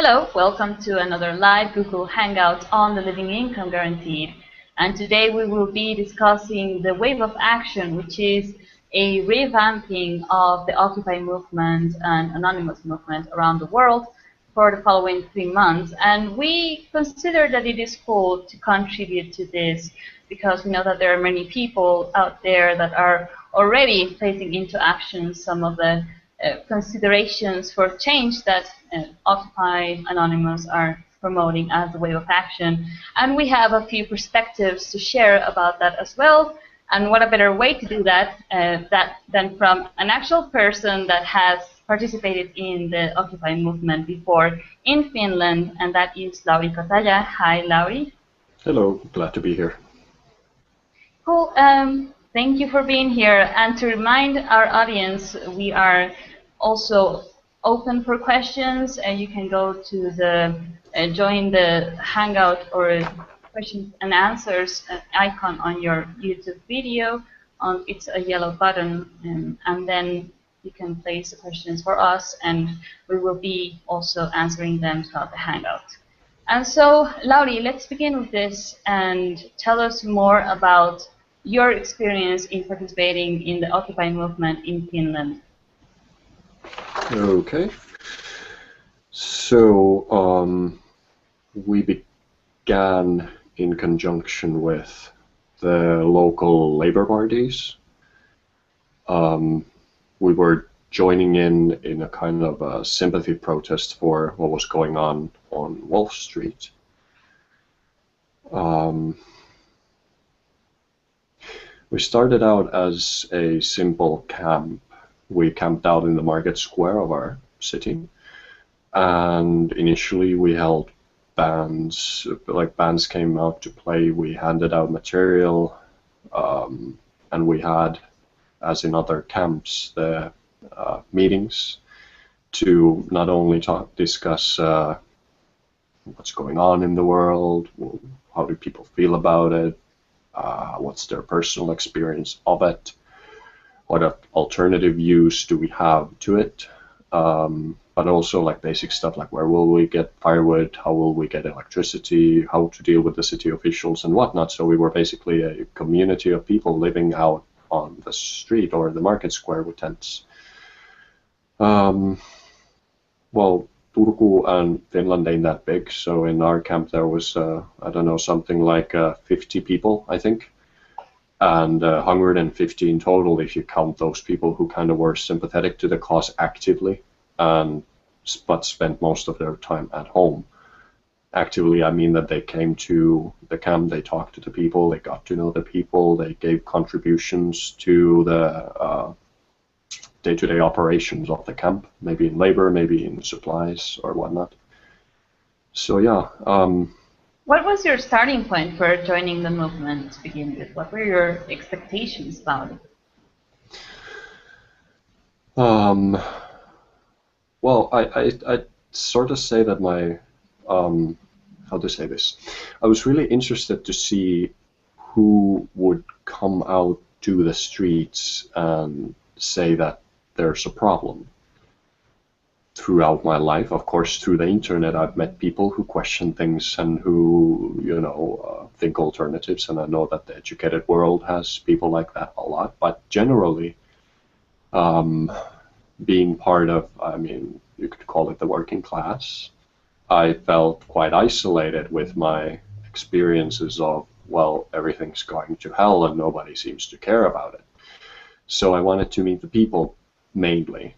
Hello, welcome to another live Google Hangout on the Living Income Guaranteed. And today we will be discussing the wave of action, which is a revamping of the Occupy movement and anonymous movement around the world for the following 3 months. And we consider that it is cool to contribute to this because we know that there are many people out there that are already placing into action some of the considerations for change that Occupy Anonymous are promoting as a wave of action. And we have a few perspectives to share about that as well. And what a better way to do that, than from an actual person that has participated in the Occupy movement before in Finland, and that is Lauri Kotaja. Hi, Lauri. Hello, glad to be here. Cool. Thank you for being here. And to remind our audience, we are also open for questions, and you can go to the join the Hangout or questions and answers icon on your YouTube video. It's a yellow button, and then you can place the questions for us, and we will be also answering them throughout the Hangout. And so, Lauri, let's begin with this and tell us more about your experience in participating in the Occupy movement in Finland. Okay. So we began in conjunction with the local labor parties. We were joining in a kind of a sympathy protest for what was going on Wolf Street. We started out as a simple camp. We camped out in the market square of our city, and initially we held bands. Like, bands came out to play, we handed out material, and we had, as in other camps, the meetings to not only discuss what's going on in the world, how do people feel about it, what's their personal experience of it, what alternative use do we have to it, but also like basic stuff like where will we get firewood, how will we get electricity, how to deal with the city officials and whatnot. So we were basically a community of people living out on the street or the market square with tents. Well, Turku and Finland ain't that big, so in our camp there was, I don't know, something like 50 people, I think. And 115 total if you count those people who kind of were sympathetic to the cause actively, but spent most of their time at home. Actively, I mean that they came to the camp, they talked to the people, they got to know the people, they gave contributions to the day-to-day operations of the camp, maybe in labor, maybe in supplies or whatnot. So yeah. What was your starting point for joining the movement to begin with? What were your expectations about it? Well, I sort of say that my, how to say this? I was really interested to see who would come out to the streets and say that there's a problem. Throughout my life, of course, through the internet, I've met people who question things and who, think alternatives, and I know that the educated world has people like that a lot. But generally, being part of, I mean, you could call it the working class, I felt quite isolated with my experiences of, well, everything's going to hell and nobody seems to care about it. So I wanted to meet the people mainly.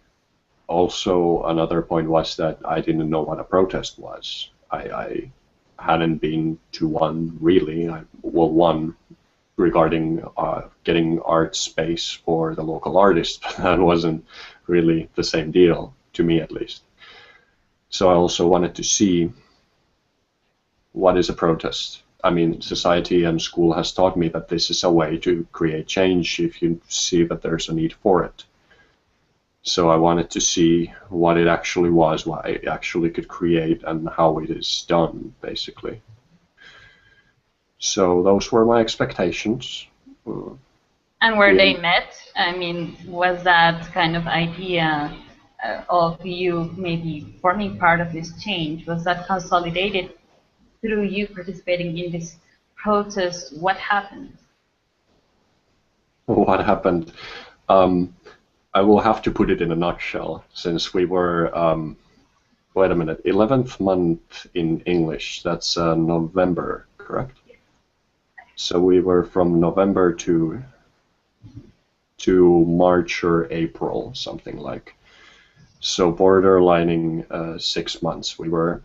Also, another point was that I didn't know what a protest was. I hadn't been to one really. One regarding getting art space for the local artist, but that wasn't really the same deal, to me at least. So I also wanted to see what is a protest. I mean, society and school has taught me that this is a way to create change if you see that there's a need for it. So I wanted to see what it actually was, what it actually could create, and how it is done, basically. So those were my expectations. And were they met? I mean, was that kind of idea of you maybe forming part of this change? Was that consolidated through you participating in this protest? What happened? What happened? I will have to put it in a nutshell, since we were, wait a minute, 11th month in English, that's November, correct? So we were from November to March or April, something like. So borderlining 6 months. We were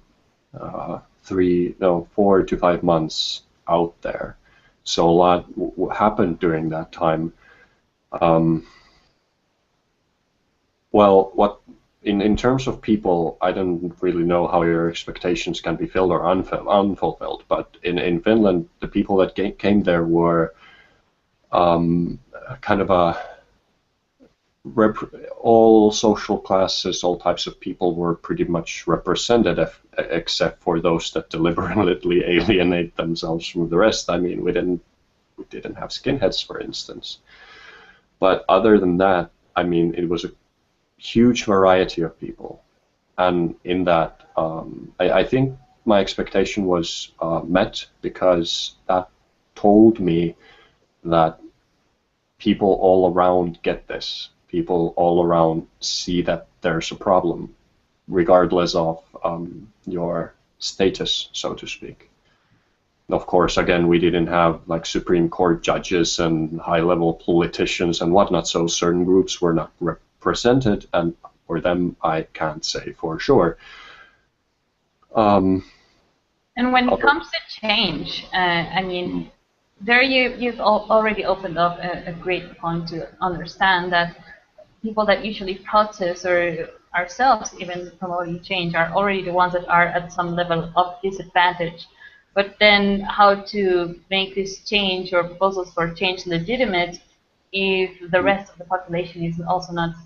4 to 5 months out there. So a lot happened during that time. Well, in terms of people, I don't really know how your expectations can be filled or unfulfilled. But in Finland, the people that came there were kind of all social classes, all types of people were pretty much represented, except for those that deliberately alienate themselves from the rest. I mean, we didn't have skinheads, for instance. But other than that, I mean, it was a huge variety of people, and in that, I think my expectation was met, because that told me that people all around get this. People all around see that there's a problem, regardless of your status, so to speak. Of course, again, we didn't have like Supreme Court judges and high-level politicians and whatnot, so certain groups were not represented, and for them, I can't say for sure. And when it comes to change, I mean, there you've already opened up a great point to understand that people that usually protest, or ourselves even promoting change, are already the ones that are at some level of disadvantage. But then how to make this change or proposals for change legitimate if the rest of the population is also not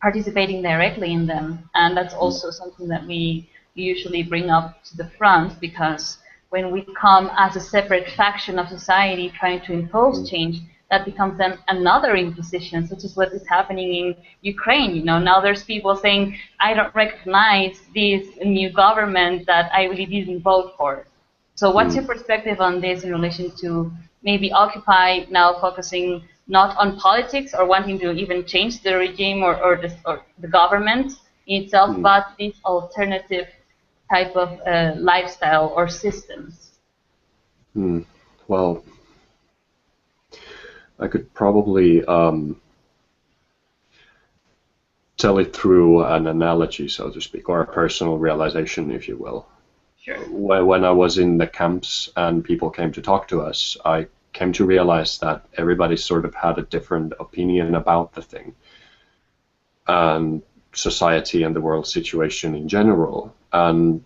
participating directly in them? And that's also something that we usually bring up to the front, because when we come as a separate faction of society trying to impose change, that becomes then another imposition, such as what is happening in Ukraine. You know, now there's people saying, I don't recognize this new government that I really didn't vote for. So what's your perspective on this in relation to maybe Occupy now focusing not on politics or wanting to even change the regime or the government itself, but this alternative type of lifestyle or systems? Well, I could probably tell it through an analogy, so to speak, or a personal realization, if you will. Sure. When I was in the camps and people came to talk to us, I came to realize that everybody sort of had a different opinion about the thing, and society and the world situation in general. And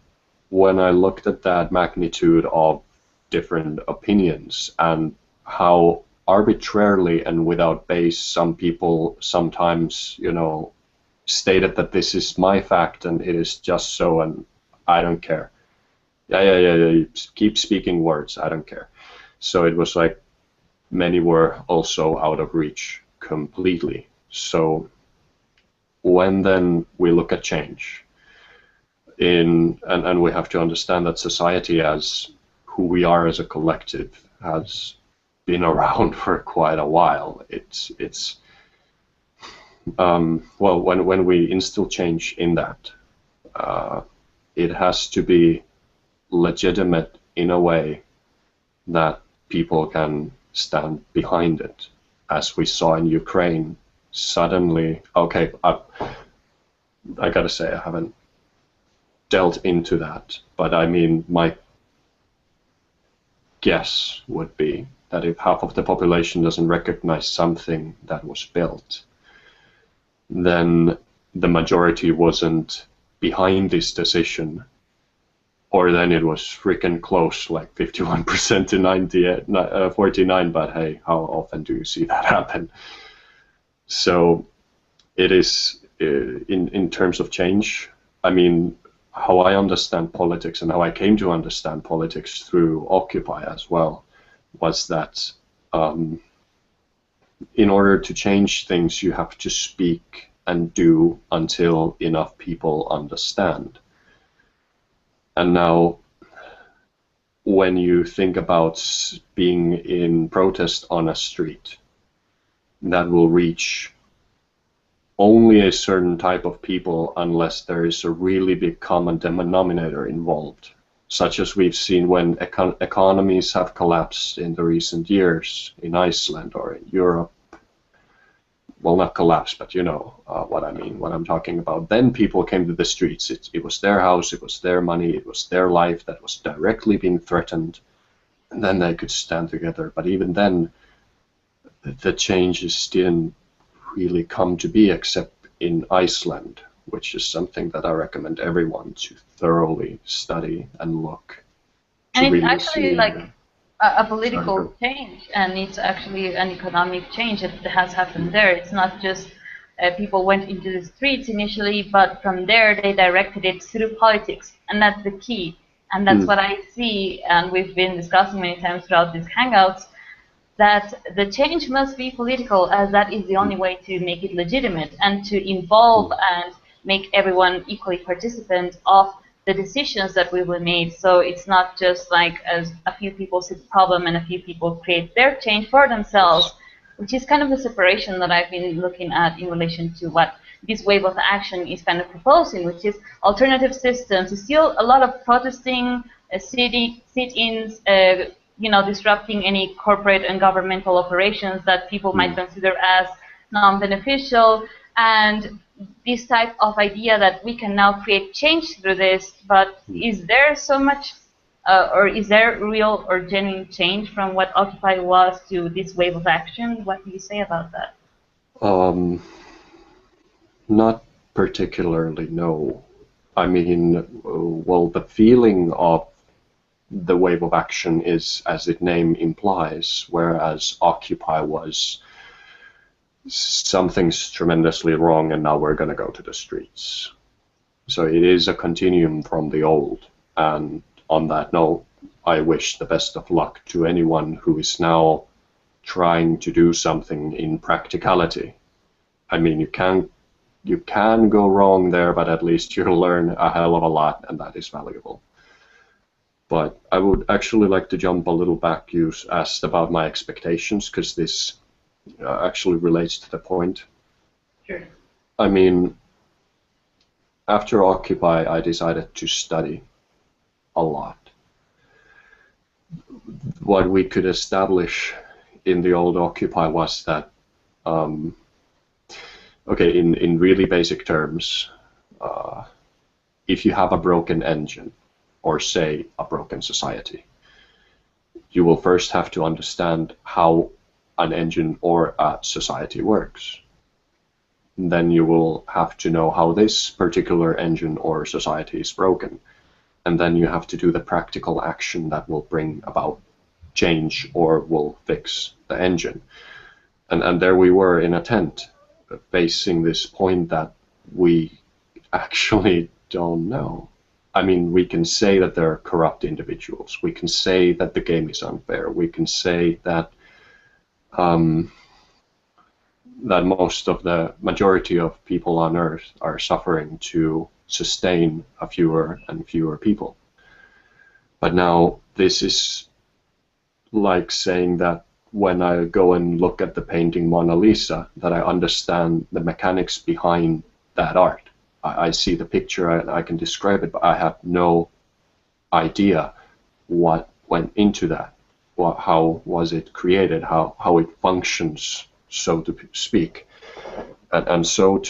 when I looked at that magnitude of different opinions and how arbitrarily and without base some people sometimes, you know, stated that this is my fact and it is just so, and I don't care. Yeah, keep speaking words, I don't care. So it was like many were also out of reach completely. So when then we look at change, and we have to understand that society, as who we are as a collective, has been around for quite a while. It's well, when we instill change in that, it has to be legitimate in a way that people can stand behind it, as we saw in Ukraine. Suddenly, okay, I gotta say I haven't delved into that, but I mean, my guess would be that if half of the population doesn't recognize something that was built, then the majority wasn't behind this decision, or then it was freaking close, like 51% to 49, but hey, how often do you see that happen? So it is, in terms of change, I mean, how I understand politics and how I came to understand politics through Occupy as well, was that in order to change things, you have to speak and do until enough people understand. And now, when you think about being in protest on a street, that will reach only a certain type of people unless there is a really big common denominator involved, such as we've seen when economies have collapsed in the recent years in Iceland or in Europe. Well, not collapsed, but you know what I mean, what I'm talking about. Then people came to the streets. It was their house, it was their money, it was their life that was directly being threatened, and then they could stand together. But even then, the changes didn't really come to be, except in Iceland, which is something that I recommend everyone to thoroughly study and look. And it's really actually like a political change, and it's actually an economic change that has happened there. It's not just people went into the streets initially, but from there they directed it through politics, and that's the key. And that's what I see, and we've been discussing many times throughout these hangouts, that the change must be political, as that is the only way to make it legitimate and to involve and make everyone equally participant of the decisions that will be made. So it's not just like as a few people see the problem and a few people create their change for themselves, which is kind of the separation that I've been looking at in relation to what this wave of action is kind of proposing, which is alternative systems. There's still a lot of protesting, sit-ins, you know, disrupting any corporate and governmental operations that people might consider as non-beneficial, and this type of idea that we can now create change through this. But is there so much, or is there real or genuine change from what Occupy was to this wave of action? What do you say about that? Not particularly, no. I mean, well, the feeling of the wave of action is as its name implies, whereas Occupy was something's tremendously wrong and now we're going to go to the streets. So it is a continuum from the old, and on that note, I wish the best of luck to anyone who is now trying to do something in practicality. I mean, you can go wrong there, but at least you'll learn a hell of a lot, and that is valuable. But I would actually like to jump a little back. You asked about my expectations, because this actually relates to the point. Sure. I mean, after Occupy, I decided to study a lot. What we could establish in the old Occupy was that, okay, in really basic terms, if you have a broken engine, or say a broken society, you will first have to understand how an engine or a society works. And then you will have to know how this particular engine or society is broken. And then you have to do the practical action that will bring about change or will fix the engine. And there we were in a tent, facing this point that we actually don't know. I mean, we can say that there are corrupt individuals. We can say that the game is unfair. We can say that that most of the majority of people on Earth are suffering to sustain a fewer and fewer people. But now this is like saying that when I go and look at the painting Mona Lisa, that I understand the mechanics behind that art. I see the picture and I can describe it, but I have no idea what went into that. How was it created? How it functions, so to speak. And so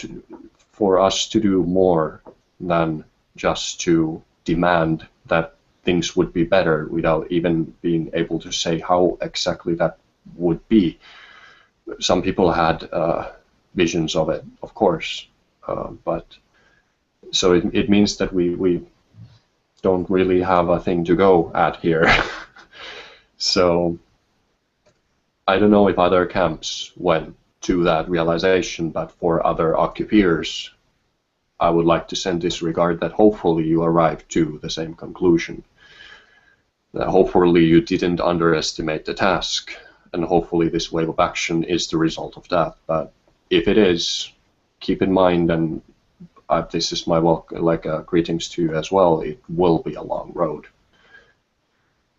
for us to do more than just to demand that things would be better without even being able to say how exactly that would be. Some people had visions of it, of course, but so it means that we don't really have a thing to go at here. So I don't know if other camps went to that realization, but for other occupiers, I would like to send this regard that hopefully you arrived to the same conclusion. That hopefully you didn't underestimate the task, and hopefully this wave of action is the result of that. But if it is, keep in mind, and this is my greetings to you as well, it will be a long road.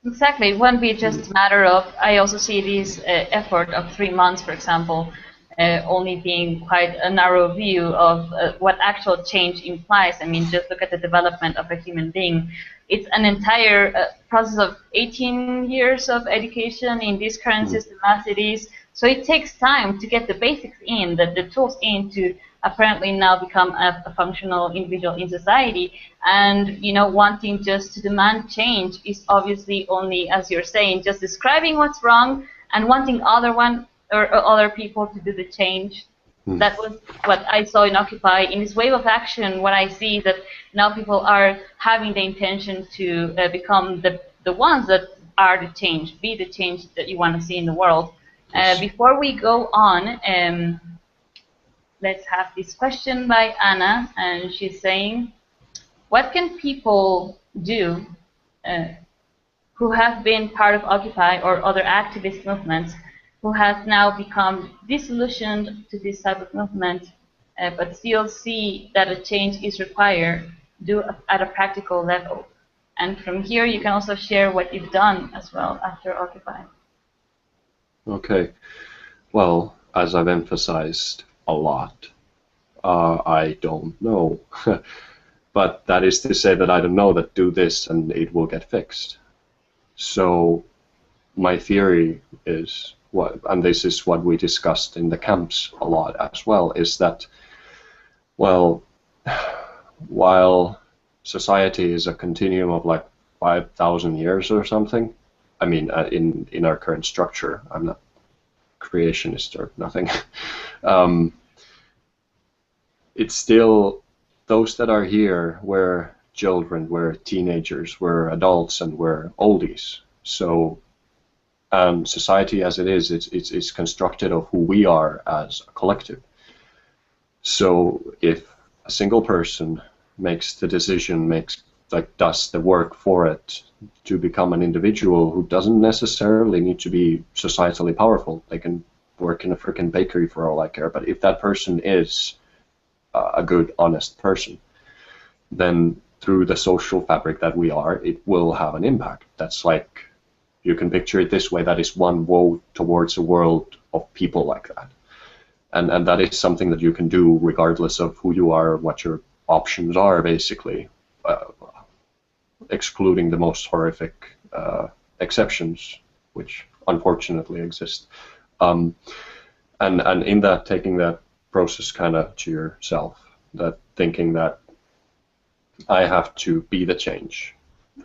Exactly. It won't be just a matter of, I also see this effort of 3 months, for example, only being quite a narrow view of what actual change implies. I mean, just look at the development of a human being. It's an entire process of 18 years of education in this current system as it is. So it takes time to get the basics in, the tools in, to apparently now become a functional individual in society. And, you know, wanting just to demand change is obviously only, as you're saying, just describing what's wrong and wanting other people to do the change. That was what I saw in Occupy. In this wave of action, what I see is that now people are having the intention to become the ones that are the change, be the change that you want to see in the world. Before we go on, let's have this question by Anna, and she's saying, what can people do who have been part of Occupy or other activist movements who has now become disillusioned to this type of movement, but still see that a change is required, do at a practical level? And from here, you can also share what you've done as well after Occupy. Okay. Well, as I've emphasized a lot, I don't know. But that is to say that I don't know that do this and it will get fixed. So my theory is, and this is what we discussed in the camps a lot as well, is that, well, while society is a continuum of like 5,000 years or something, I mean, in our current structure, I'm not creationist or nothing. It's still, those that are here, we're children, we're teenagers, we're adults, and we're oldies. So society as it is, it's constructed of who we are as a collective. So if a single person makes the decision, does the work for it to become an individual who doesn't necessarily need to be societally powerful, they can work in a freaking bakery for all I care, but if that person is a good, honest person, then through the social fabric that we are, it will have an impact. That's like, you can picture it this way, that is one vote towards a world of people like that. And that is something that you can do regardless of who you are, what your options are, basically, excluding the most horrific exceptions, which unfortunately exist. And in that, taking that process kind of to yourself, that thinking that I have to be the change.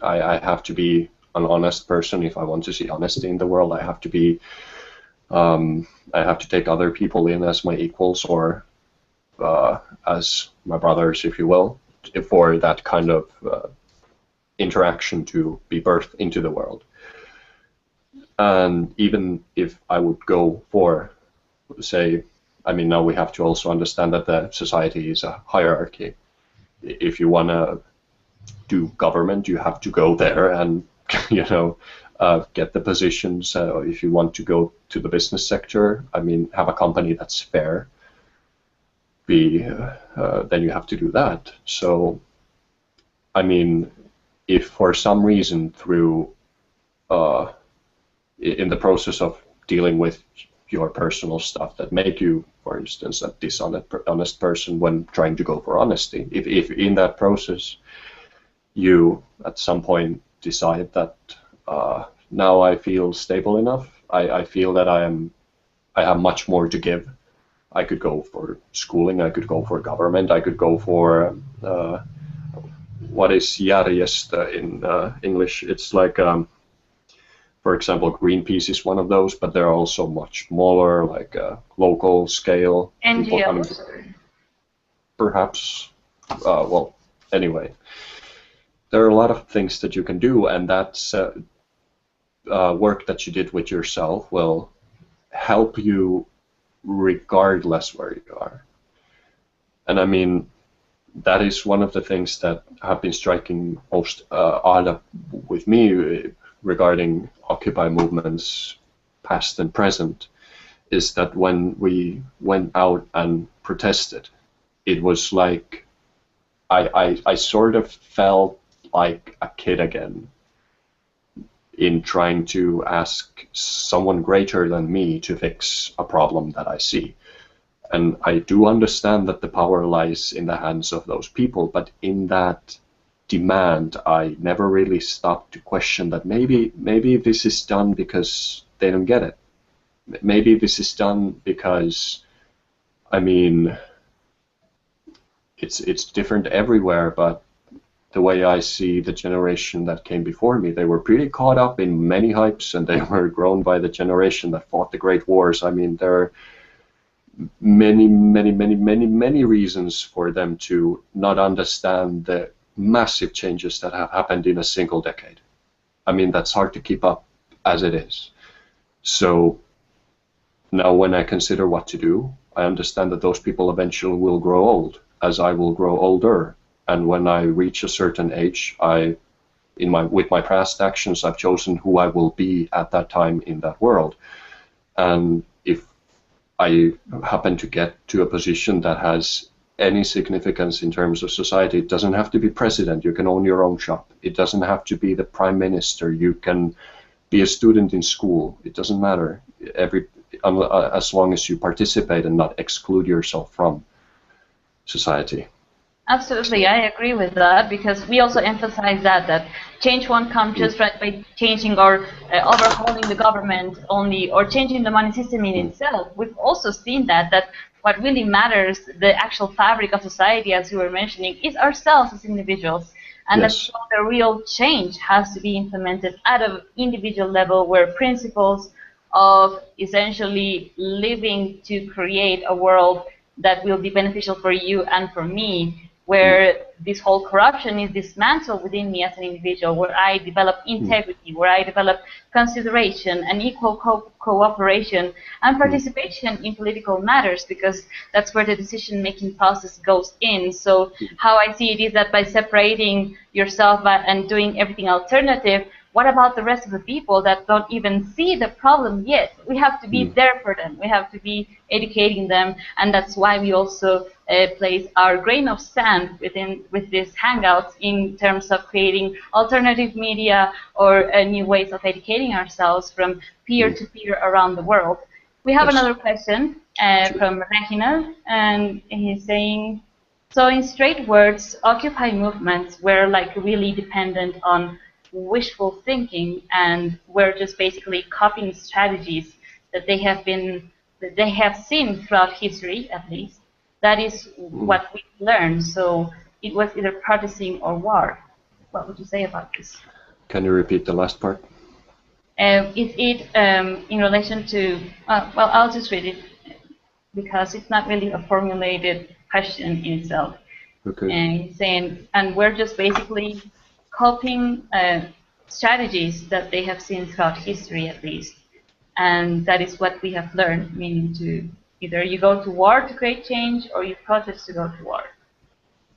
I have to be an honest person if I want to see honesty in the world. I have to be, I have to take other people in as my equals or as my brothers, if you will, for that kind of interaction to be birthed into the world. And even if I would go for, say, I mean, now we have to also understand that the society is a hierarchy. If you want to do government, you have to go there and, you know, get the positions. If you want to go to the business sector, I mean, have a company that's fair, then you have to do that. So, I mean, if for some reason through, in the process of dealing with your personal stuff that make you, for instance, a dishonest person when trying to go for honesty, if in that process you at some point decide that now I feel stable enough, I feel that I have much more to give. I could go for schooling, I could go for government, I could go for what is järjestö in English? It's like, for example, Greenpeace is one of those, but they're also much smaller, like local scale. NGOs? Perhaps. Well, anyway, there are a lot of things that you can do, and that's work that you did with yourself will help you regardless where you are. And I mean, that is one of the things that have been striking most odd with me regarding Occupy movements, past and present, is that when we went out and protested, it was like I sort of felt like a kid again in trying to ask someone greater than me to fix a problem that I see. And I do understand that the power lies in the hands of those people, but in that demand, I never really stopped to question that maybe this is done because they don't get it. Maybe this is done because, I mean, it's different everywhere, but the way I see the generation that came before me, they were pretty caught up in many hypes, and they were grown by the generation that fought the Great Wars. I mean, there are many reasons for them to not understand the massive changes that have happened in a single decade. I mean, that's hard to keep up as it is. So now when I consider what to do, I understand that those people eventually will grow old, as I will grow older. And when I reach a certain age, with my past actions, I've chosen who I will be at that time in that world. And if I happen to get to a position that has any significance in terms of society, it doesn't have to be president. You can own your own shop. It doesn't have to be the prime minister. You can be a student in school. It doesn't matter. As long as you participate and not exclude yourself from society. Absolutely, I agree with that, because we also emphasize that change won't come just right by changing or overhauling the government only, or changing the money system in itself. We've also seen that what really matters, the actual fabric of society, as you were mentioning, is ourselves as individuals. And Yes. that the real change has to be implemented at an individual level, where principles of essentially living to create a world that will be beneficial for you and for me, where this whole corruption is dismantled within me as an individual, where I develop integrity, where I develop consideration and equal cooperation and participation in political matters, because that's where the decision-making process goes in. So how I see it is that by separating yourself and doing everything alternative, what about the rest of the people that don't even see the problem yet? We have to be there for them. We have to be educating them, and that's why we also place our grain of sand with these hangouts in terms of creating alternative media or new ways of educating ourselves from peer to peer around the world. We have another question from Reginald, and he's saying, so in straight words, Occupy movements were like really dependent on wishful thinking, and we're just basically copying strategies that they have seen throughout history, at least. That is what we learned. So it was either protesting or war. What would you say about this? Can you repeat the last part? Is it in relation to? Well, I'll just read it because it's not really a formulated question in itself. Okay. And he's saying, and we're just basically copying strategies that they have seen throughout history, at least, and that is what we have learned, meaning to either you go to war to create change or you protest to go to war.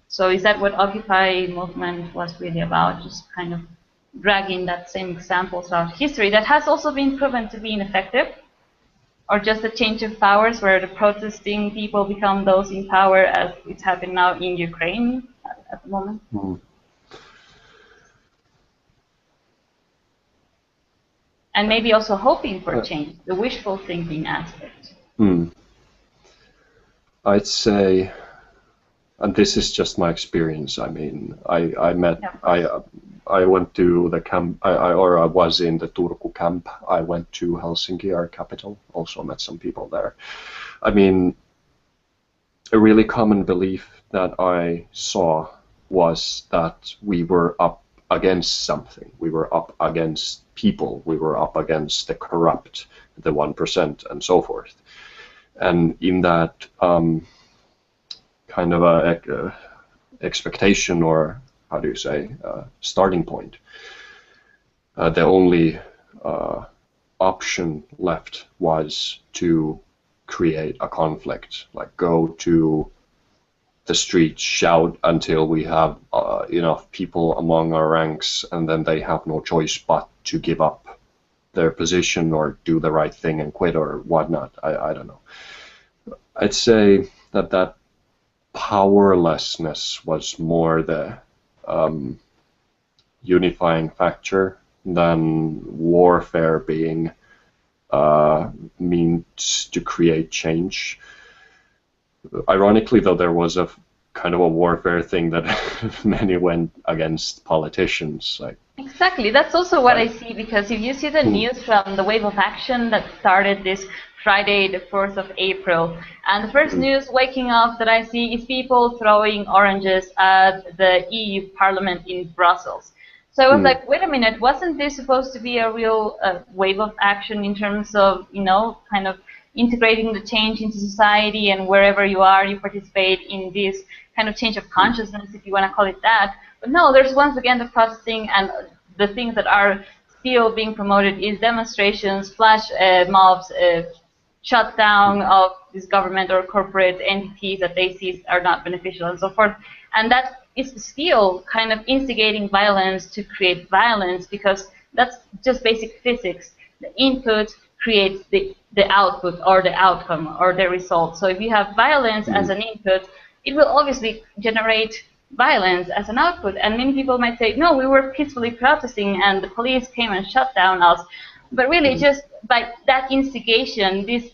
So is that what Occupy movement was really about, just kind of dragging that same example throughout history that has also been proven to be ineffective, or just a change of powers where the protesting people become those in power, as it's happening now in Ukraine at the moment? And maybe also hoping for change, the wishful thinking aspect. I'd say, and this is just my experience. I mean, I went to the camp, I was in the Turku camp. I went to Helsinki, our capital. Also met some people there. I mean, a really common belief that I saw was that we were up against something. We were up against people. We were up against the corrupt, the 1%, and so forth. And in that kind of a expectation, or how do you say, starting point, the only option left was to create a conflict, like go to the streets, shout until we have enough people among our ranks, and then they have no choice but to give up their position or do the right thing and quit or whatnot. I don't know. I'd say that powerlessness was more the unifying factor than warfare being means to create change. Ironically, though, there was a kind of a warfare thing that many went against politicians. Like, exactly, that's also what I see, because if you see the news from the wave of action that started this Friday, the 4th of April, and the first news waking up that I see is people throwing oranges at the EU Parliament in Brussels. So I was like, wait a minute, wasn't this supposed to be a real wave of action in terms of, you know, kind of integrating the change into society, and wherever you are, you participate in this kind of change of consciousness, if you want to call it that. But no, there's once again the processing, and the things that are still being promoted is demonstrations, flash mobs, shutdown of this government or corporate entities that they see are not beneficial, and so forth. And that is still kind of instigating violence to create violence, because that's just basic physics. The input creates the output or the outcome or the result. So if you have violence as an input, it will obviously generate violence as an output. And many people might say, no, we were peacefully protesting and the police came and shut down us. But really, just by that instigation, this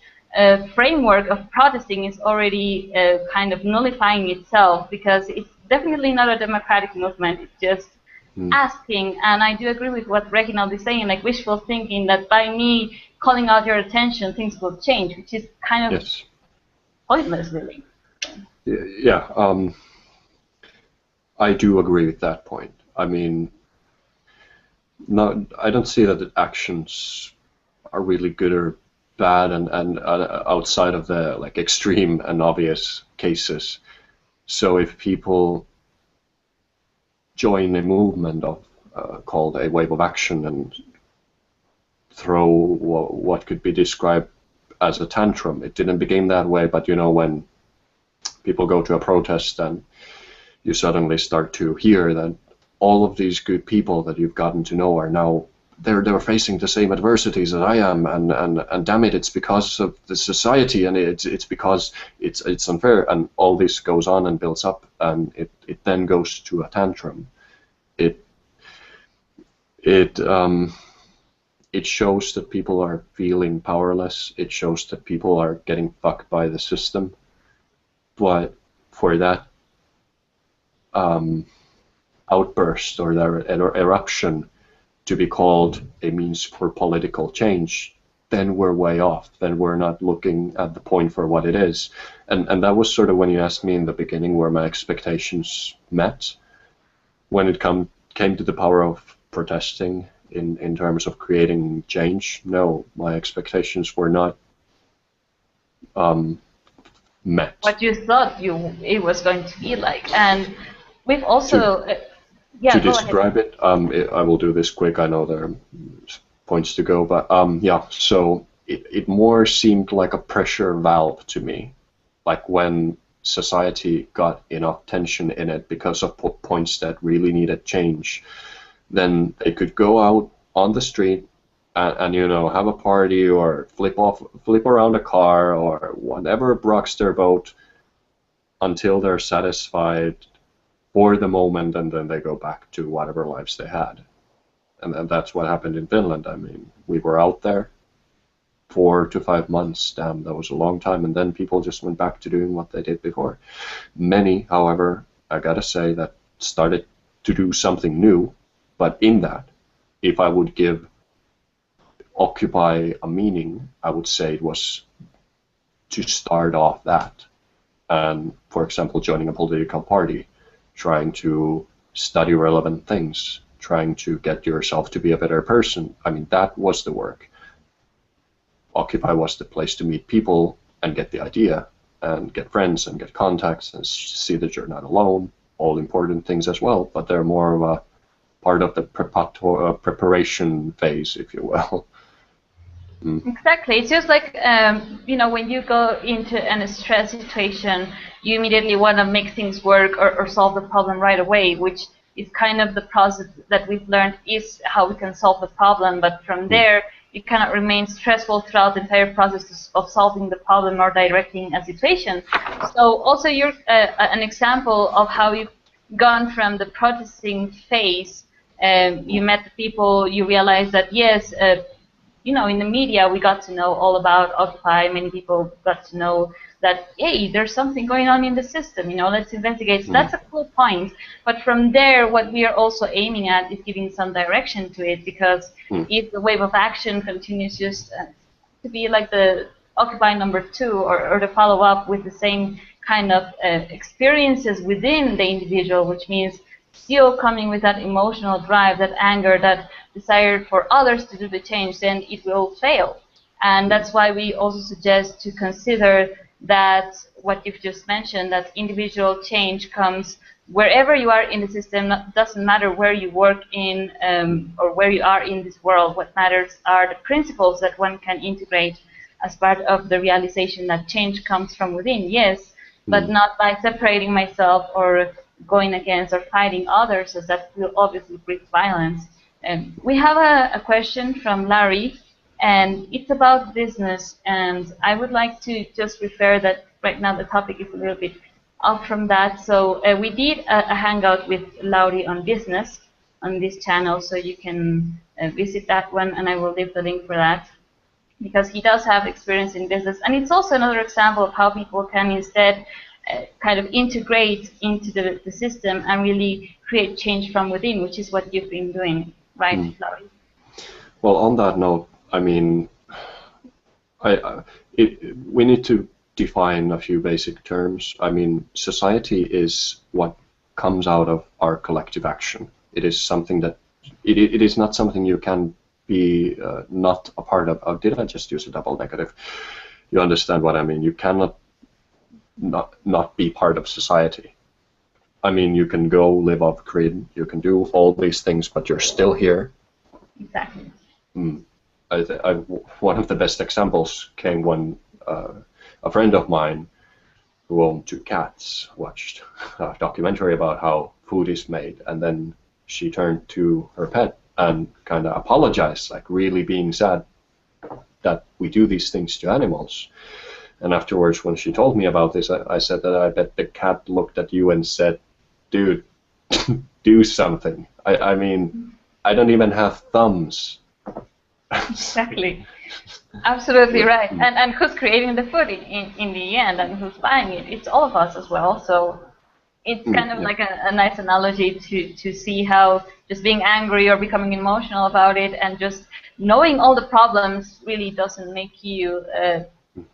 framework of protesting is already kind of nullifying itself, because it's definitely not a democratic movement. It's just asking. And I do agree with what Reginald is saying, like wishful thinking, that by me calling out your attention, things will change, which is kind of pointless, really. Yeah, I do agree with that point. I mean, I don't see that the actions are really good or bad, and outside of the like extreme and obvious cases. So if people join a movement of called a wave of action and throw what could be described as a tantrum, it didn't begin that way, but you know, when people go to a protest and you suddenly start to hear that all of these good people that you've gotten to know are now they're facing the same adversities that I am, and damn it, it's because of the society, and it's because it's unfair, and all this goes on and builds up, and it then goes to a tantrum. It shows that people are feeling powerless. It shows that people are getting fucked by the system. But for that outburst or that eruption to be called a means for political change, then we're way off. Then we're not looking at the point for what it is. And that was sort of when you asked me in the beginning where my expectations met. When it came to the power of protesting in terms of creating change, no, my expectations were not met. What you thought it was going to be like. And we've also... to describe it, I will do this quick. I know there are points to go, but yeah. So it more seemed like a pressure valve to me, like when society got enough tension in it because of points that really needed change, then they could go out on the street and you know, have a party or flip around a car or whatever rocks their boat until they're satisfied for the moment, and then they go back to whatever lives they had. And that's what happened in Finland. I mean, we were out there 4 to 5 months. Damn, that was a long time. And then people just went back to doing what they did before. Many, however, I gotta say, that started to do something new. But in that, if I would give Occupy a meaning, I would say it was to start off that. And, for example, joining a political party, trying to study relevant things, trying to get yourself to be a better person. I mean, that was the work. Occupy was the place to meet people and get the idea and get friends and get contacts and see that you're not alone. All important things as well, but they're more of a part of the preparation phase, if you will. Exactly. It's just like, you know, when you go into a stress situation, you immediately want to make things work or solve the problem right away, which is kind of the process that we've learned is how we can solve the problem. But from there, you cannot remain stressful throughout the entire process of solving the problem or directing a situation. So also you're an example of how you've gone from the protesting phase. You met the people, you realized that yes, you know, in the media we got to know all about Occupy. Many people got to know that, hey, there's something going on in the system, you know, let's investigate. So that's a cool point. But from there, what we are also aiming at is giving some direction to it, because if the wave of action continues just to be like the Occupy #2, or to follow up with the same kind of experiences within the individual, which means still coming with that emotional drive, that anger, that desire for others to do the change, then it will fail. And that's why we also suggest to consider that what you've just mentioned, that individual change comes wherever you are in the system. Doesn't matter where you work in or where you are in this world. What matters are the principles that one can integrate as part of the realization that change comes from within, yes, but not by separating myself or going against or fighting others, as that will obviously breed violence. We have a question from Larry, and it's about business, and I would like to just refer that right now the topic is a little bit off from that. So we did a hangout with Lauri on business on this channel, so you can visit that one, and I will leave the link for that, because he does have experience in business. And it's also another example of how people can instead kind of integrate into the system and really create change from within, which is what you've been doing, right, Lauri? Well, on that note, I mean, we need to define a few basic terms. I mean, society is what comes out of our collective action. It is something that, it is not something you can be not a part of. Oh, did I just use a double negative? You understand what I mean? You cannot not be part of society. I mean, you can go live off grid, you can do all these things, but you're still here. Exactly. One of the best examples came when a friend of mine who owned 2 cats watched a documentary about how food is made, and then she turned to her pet and kind of apologized, like really being sad that we do these things to animals. And afterwards, when she told me about this, I said that I bet the cat looked at you and said, dude, do something. I mean, I don't even have thumbs. Exactly. Absolutely right. And who's creating the food in the end, and who's buying it? It's all of us as well. So it's kind of like a nice analogy to see how just being angry or becoming emotional about it and just knowing all the problems really doesn't make you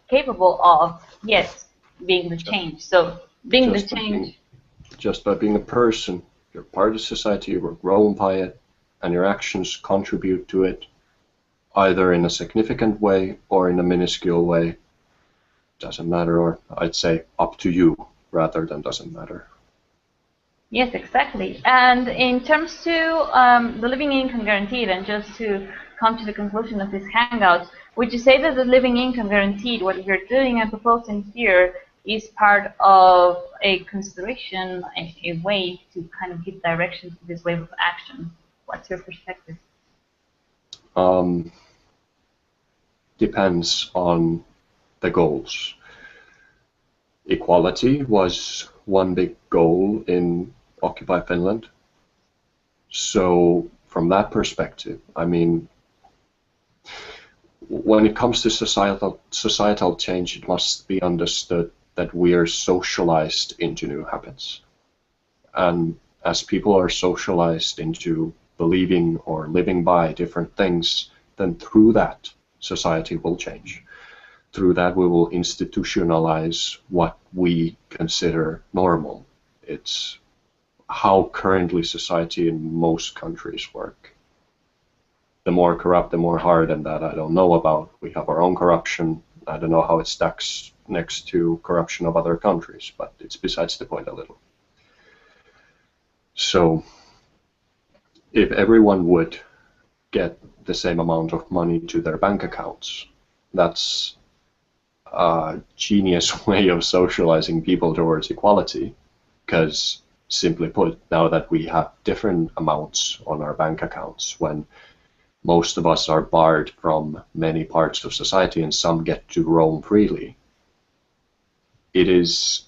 capable of, yes, being the change. So being the change. Just by being a person, you're part of society, you were grown by it, and your actions contribute to it, either in a significant way or in a minuscule way. Doesn't matter, or I'd say up to you rather than doesn't matter. Yes, exactly. And in terms to the living income guaranteed, and just to come to the conclusion of this hangout, would you say that the living income guaranteed, what you're doing and proposing here, is part of a consideration, a way to kind of give direction to this wave of action? What's your perspective? Depends on the goals. Equality was one big goal in Occupy Finland. So from that perspective, I mean, when it comes to societal change, it must be understood that we are socialized into new habits. And as people are socialized into believing or living by different things, then through that, society will change. Through that, we will institutionalize what we consider normal. It's how currently society in most countries work. The more corrupt, the more hard, and that I don't know about. We have our own corruption. I don't know how it stacks next to corruption of other countries, but it's besides the point a little. So, if everyone would get the same amount of money to their bank accounts, that's a genius way of socializing people towards equality, because simply put, now that we have different amounts on our bank accounts, when most of us are barred from many parts of society and some get to roam freely. It is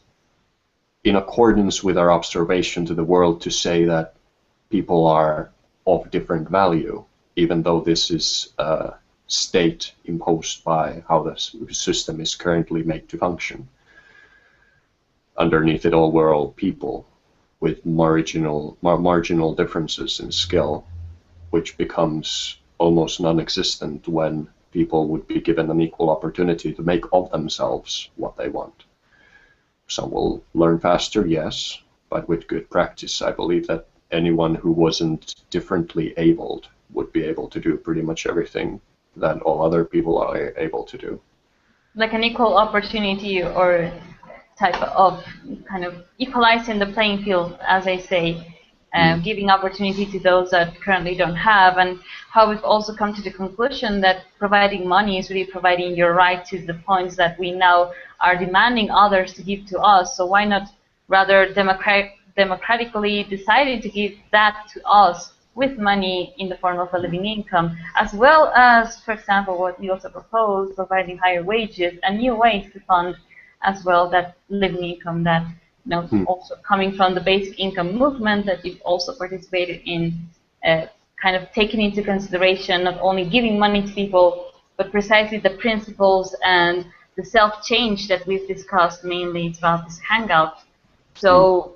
in accordance with our observation to the world to say that people are of different value, even though this is a state imposed by how the system is currently made to function. Underneath it all, we're all people with marginal differences in skill, which becomes almost non-existent when people would be given an equal opportunity to make of themselves what they want. Some will learn faster, yes, but with good practice, I believe that anyone who wasn't differently abled would be able to do pretty much everything that all other people are able to do. Like an equal opportunity, or type of kind of equalizing the playing field, as I say, giving opportunity to those that currently don't have, and how we've also come to the conclusion that providing money is really providing your right to the points that we now are demanding others to give to us. So why not rather democratically deciding to give that to us with money in the form of a living income, as well as, for example, what we also propose, providing higher wages and new ways to fund as well that living income that, you know, also coming from the basic income movement that you've also participated in, kind of taking into consideration not only giving money to people, but precisely the principles and the self-change that we've discussed mainly throughout this hangout. So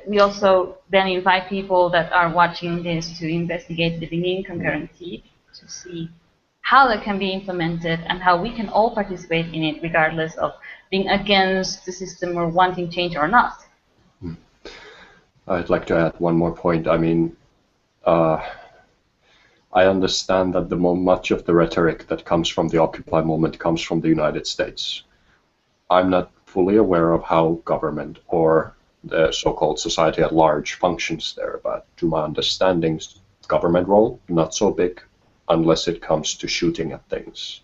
we also then invite people that are watching this to investigate living income guarantee to see how that can be implemented and how we can all participate in it regardless of being against the system or wanting change or not. I'd like to add one more point. I mean, I understand that much of the rhetoric that comes from the Occupy movement comes from the United States. I'm not fully aware of how government or the so-called society at large functions there, but to my understanding, government role, not so big unless it comes to shooting at things,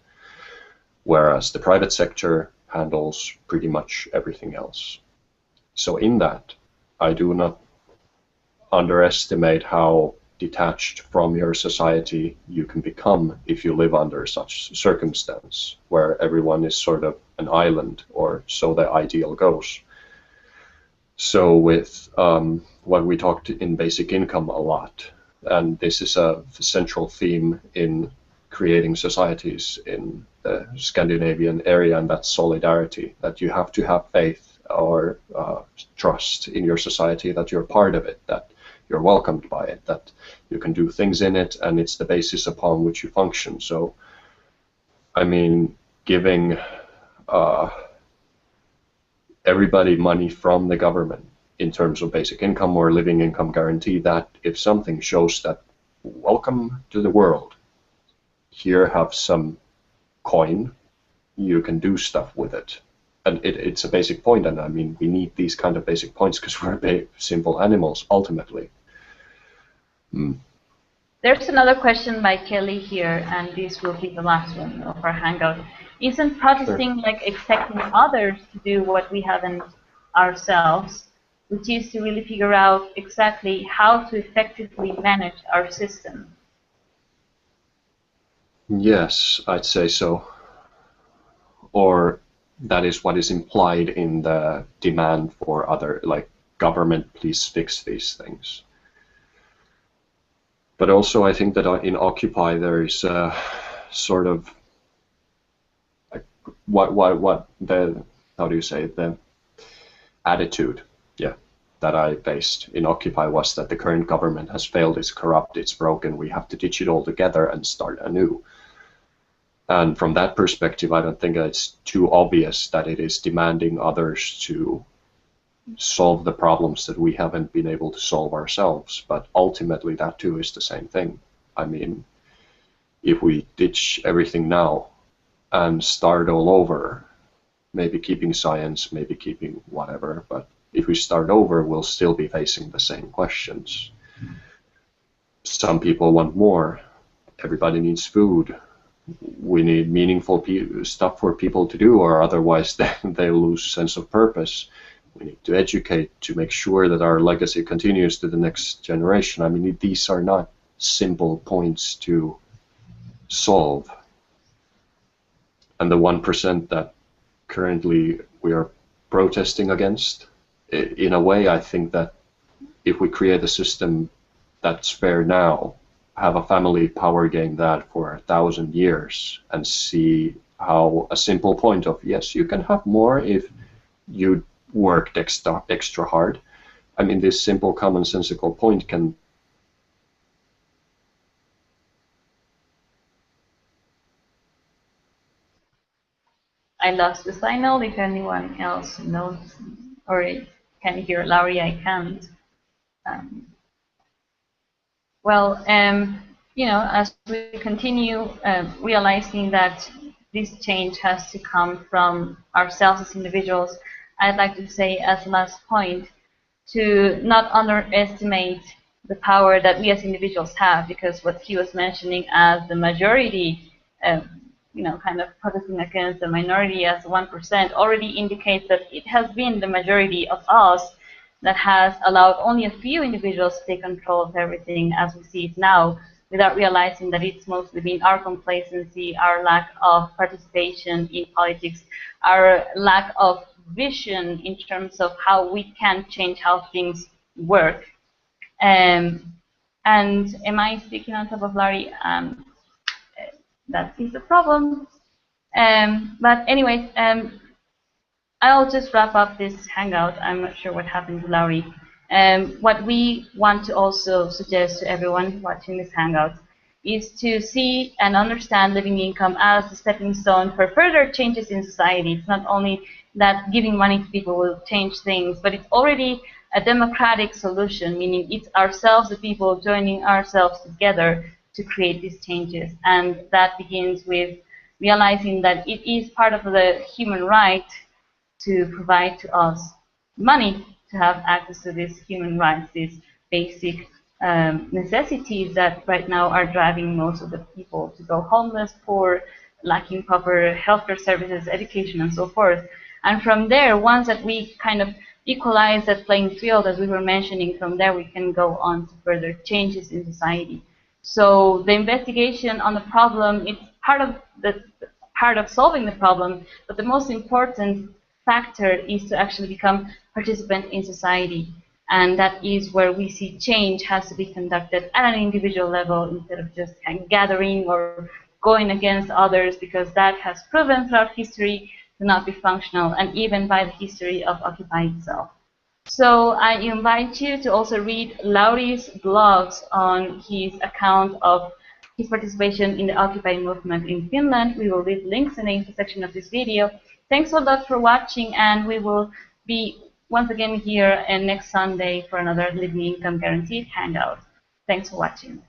whereas the private sector handles pretty much everything else. So in that, I do not underestimate how detached from your society you can become if you live under such circumstance, where everyone is sort of an island, or so the ideal goes. So with what we talked in basic income a lot, and this is a central theme in creating societies in the Scandinavian area, and that's solidarity, that you have to have faith or trust in your society that you're part of it, that you're welcomed by it, that you can do things in it, and it's the basis upon which you function. So, I mean, giving everybody money from the government in terms of basic income or living income guarantee, that if something shows that welcome to the world, here have some coin, you can do stuff with it. And it's a basic point, and I mean, we need these kind of basic points because we're simple animals, ultimately. There's another question by Kelly here, and this will be the last one of our hangout. Isn't protesting like expecting others to do what we haven't ourselves, which is to really figure out exactly how to effectively manage our system? Yes, I'd say so. Or that is what is implied in the demand for other, like, government, please fix these things. But also I think that in Occupy there is a sort of, like, what the, how do you say it, the attitude, yeah, that I faced in Occupy was that the current government has failed, it's corrupt, it's broken, we have to ditch it all together and start anew. And from that perspective, I don't think it's too obvious that it is demanding others to solve the problems that we haven't been able to solve ourselves. But ultimately, that too is the same thing. I mean, if we ditch everything now and start all over, maybe keeping science, maybe keeping whatever, but if we start over, we'll still be facing the same questions. Some people want more. Everybody needs food. We need meaningful stuff for people to do, or otherwise they lose sense of purpose. We need to educate to make sure that our legacy continues to the next generation. I mean, these are not simple points to solve. And the 1% that currently we are protesting against, in a way, I think that if we create a system that's fair now, have a family power game that for 1,000 years and see how a simple point of, yes, you can have more if you worked extra hard. I mean, this simple commonsensical point can I lost the signal. If anyone else knows or can hear Lauri, I can't. Um, well, you know, as we continue realizing that this change has to come from ourselves as individuals, I'd like to say as a last point to not underestimate the power that we as individuals have, because what he was mentioning as the majority, you know, kind of protesting against the minority as 1% already indicates that it has been the majority of us that has allowed only a few individuals to take control of everything as we see it now, without realizing that it's mostly been our complacency, our lack of participation in politics, our lack of vision in terms of how we can change how things work. And am I speaking on top of Lauri? That is a problem. But anyways, I'll just wrap up this hangout. I'm not sure what happened to Lauri. What we want to also suggest to everyone watching this hangout is to see and understand living income as a stepping stone for further changes in society. It's not only that giving money to people will change things, but it's already a democratic solution, meaning it's ourselves, the people, joining ourselves together to create these changes. And that begins with realizing that it is part of the human right to provide to us money to have access to these human rights, these basic necessities that right now are driving most of the people to go homeless, poor, lacking proper healthcare services, education, and so forth. And from there, once that we kind of equalize that playing field, as we were mentioning, from there we can go on to further changes in society. So the investigation on the problem, it's part of solving the problem, but the most important factor is to actually become participant in society. And that is where we see change has to be conducted at an individual level instead of just kind of gathering or going against others, because that has proven throughout history to not be functional, and even by the history of Occupy itself. So I invite you to also read Lauri's blogs on his account of his participation in the Occupy movement in Finland. We will leave links in the info section of this video. Thanks a lot for watching, and we will be once again here next Sunday for another Living Income Guaranteed hangout. Thanks for watching.